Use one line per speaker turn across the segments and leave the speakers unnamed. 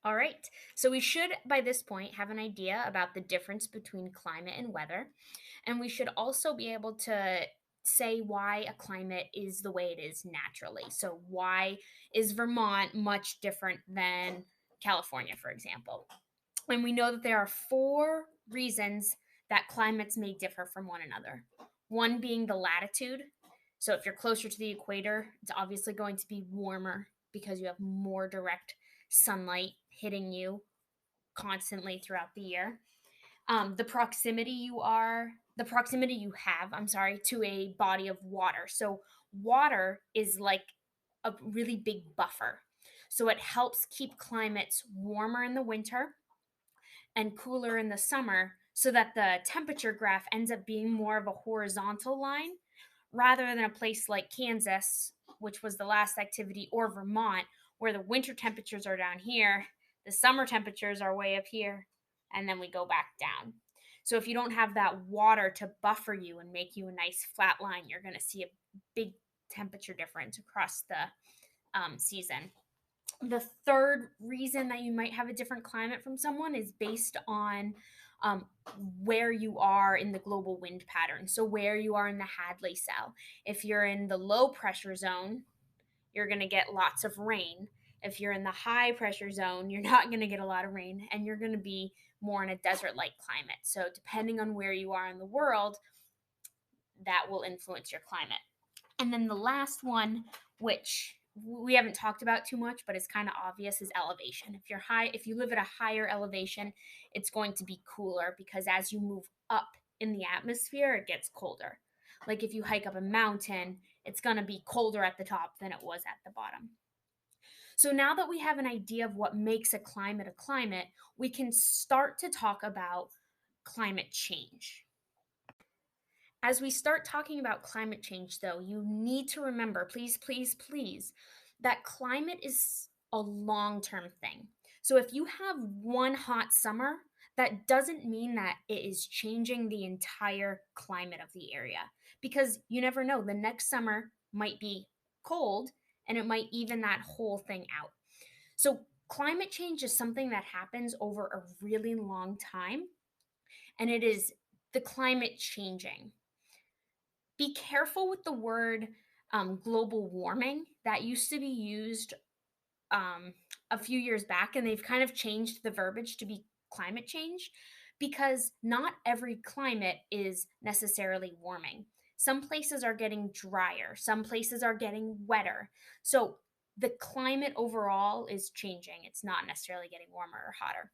All right. So we should, by this point, have an idea about the difference between climate and weather. And we should also be able to say why a climate is the way it is naturally. So, why is Vermont much different than California, for example? And we know that there are four reasons that climates may differ from one another. One being the latitude. So, if you're closer to the equator, it's obviously going to be warmer because you have more direct sunlight hitting you constantly throughout the year. The proximity you have, I'm sorry, to a body of water. So, water is like a really big buffer. So, it helps keep climates warmer in the winter and cooler in the summer so that the temperature graph ends up being more of a horizontal line rather than a place like Kansas, which was the last activity, or Vermont, where the winter temperatures are down here, the summer temperatures are way up here, and then we go back down. So if you don't have that water to buffer you and make you a nice flat line, you're going to see a big temperature difference across the season. The third reason that you might have a different climate from someone is based on um, where you are in the global wind pattern. So, where you are in the Hadley cell. If you're in the low pressure zone, you're going to get lots of rain. If you're in the high pressure zone, you're not going to get a lot of rain and you're going to be more in a desert like climate. So, depending on where you are in the world, that will influence your climate. And then the last one, which we haven't talked about too much, but it's kind of obvious, is elevation. If you live at a higher elevation, it's going to be cooler because as you move up in the atmosphere, it gets colder. Like if you hike up a mountain, it's going to be colder at the top than it was at the bottom. So now that we have an idea of what makes a climate, we can start to talk about climate change. As we start talking about climate change, though, you need to remember, please, please, please, that climate is a long term thing. So if you have one hot summer, that doesn't mean that it is changing the entire climate of the area because you never know. The next summer might be cold and it might even that whole thing out. So, climate change is something that happens over a really long time, and it is the climate changing. Be careful with the word global warming. That used to be used um, a few years back, and they've kind of changed the verbiage to be climate change because not every climate is necessarily warming. Some places are getting drier, some places are getting wetter. So the climate overall is changing. It's not necessarily getting warmer or hotter.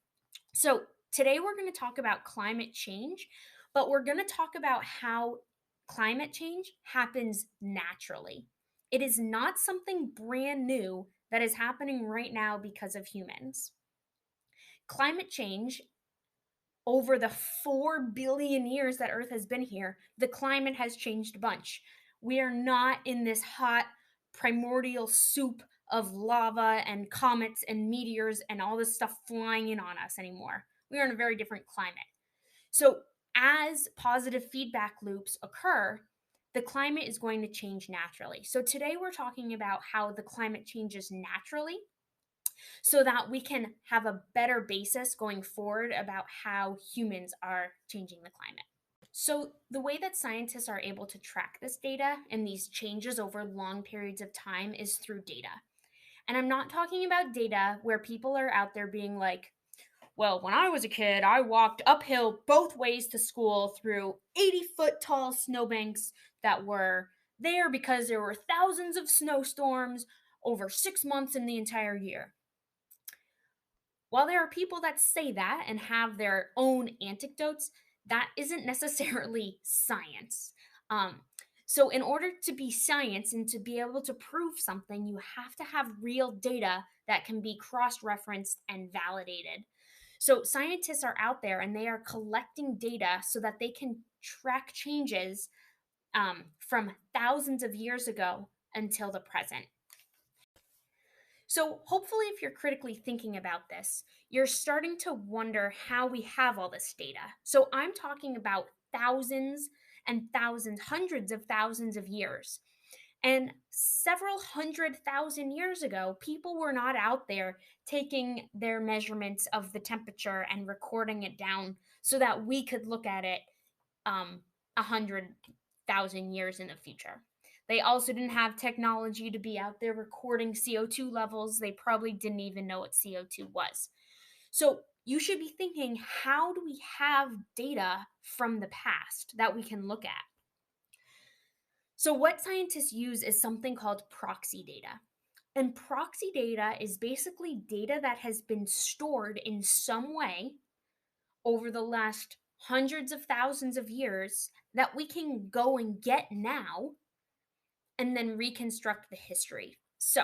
So today we're going to talk about climate change, but we're going to talk about how climate change happens naturally. It is not something brand new that is happening right now because of humans. Climate change, over the 4 billion years that Earth has been here, the climate has changed a bunch. We are not in this hot primordial soup of lava and comets and meteors and all this stuff flying in on us anymore. We are in a very different climate. So, as positive feedback loops occur, the climate is going to change naturally. So, today we're talking about how the climate changes naturally so that we can have a better basis going forward about how humans are changing the climate. So, the way that scientists are able to track this data and these changes over long periods of time is through data. And I'm not talking about data where people are out there being like, well, when I was a kid, I walked uphill both ways to school through 80-foot tall snowbanks that were there because there were thousands of snowstorms over 6 months in the entire year. While there are people that say that and have their own anecdotes, that isn't necessarily science. Um, so, in order to be science and to be able to prove something, you have to have real data that can be cross referenced and validated. So, scientists are out there and they are collecting data so that they can track changes from thousands of years ago until the present. So, hopefully, if you're critically thinking about this, you're starting to wonder how we have all this data. So, I'm talking about thousands and thousands, hundreds of thousands of years. And several 100,000 years ago, people were not out there taking their measurements of the temperature and recording it down so that we could look at it 100,000 years in the future. They also didn't have technology to be out there recording CO2 levels. They probably didn't even know what CO2 was. So you should be thinking, how do we have data from the past that we can look at? So, what scientists use is something called proxy data. And proxy data is basically data that has been stored in some way over the last hundreds of thousands of years that we can go and get now and then reconstruct the history. So,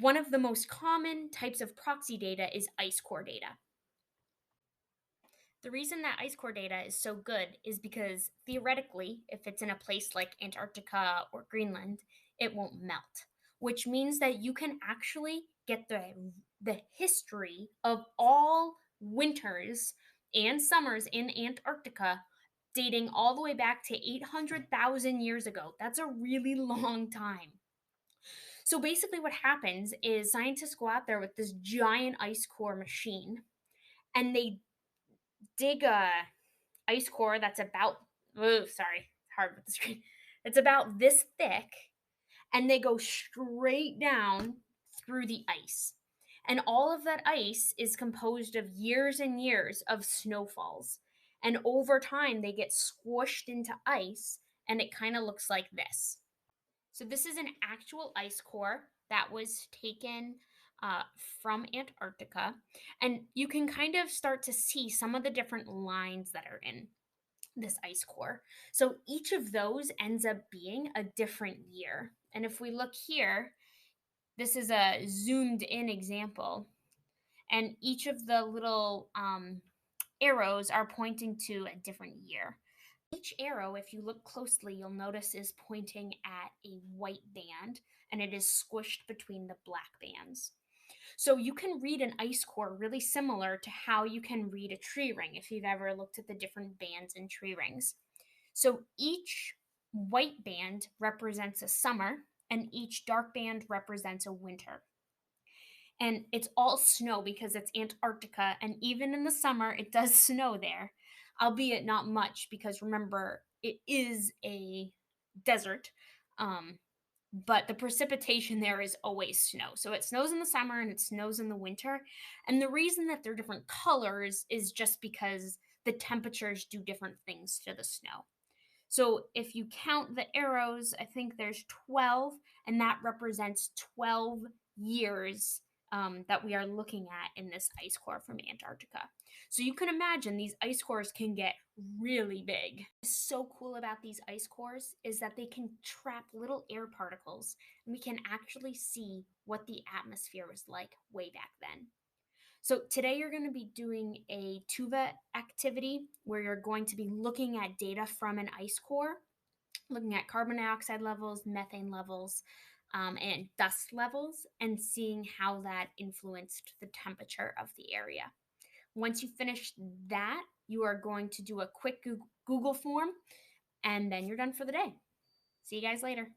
one of the most common types of proxy data is ice core data. The reason that ice core data is so good is because theoretically, if it's in a place like Antarctica or Greenland, it won't melt, which means that you can actually get the history of all winters and summers in Antarctica dating all the way back to 800,000 years ago. That's a really long time. So basically what happens is scientists go out there with this giant ice core machine and they dig a ice core that's about, oh, sorry, it's hard with the screen. It's about this thick, and they go straight down through the ice. And all of that ice is composed of years and years of snowfalls. And over time, they get squished into ice, and it kind of looks like this. So, this is an actual ice core that was taken from Antarctica. And you can kind of start to see some of the different lines that are in this ice core. So each of those ends up being a different year. And if we look here, this is a zoomed in example. And each of the little arrows are pointing to a different year. Each arrow, if you look closely, you'll notice is pointing at a white band and it is squished between the black bands. So you can read an ice core really similar to how you can read a tree ring if you've ever looked at the different bands in tree rings. So each white band represents a summer and each dark band represents a winter. And it's all snow because it's Antarctica. And even in the summer, it does snow there, albeit not much because remember, it is a desert. Um, but the precipitation there is always snow. So it snows in the summer and it snows in the winter. And the reason that they're different colors is just because the temperatures do different things to the snow. So if you count the arrows, I think there's 12, and that represents 12 years that we are looking at in this ice core from Antarctica. So you can imagine these ice cores can get really big. What's so cool about these ice cores is that they can trap little air particles, and we can actually see what the atmosphere was like way back then. So today you're going to be doing a TUVA activity where you're going to be looking at data from an ice core, looking at carbon dioxide levels, methane levels, and dust levels, and seeing how that influenced the temperature of the area. Once you finish that, you are going to do a quick Google form, and then you're done for the day. See you guys later.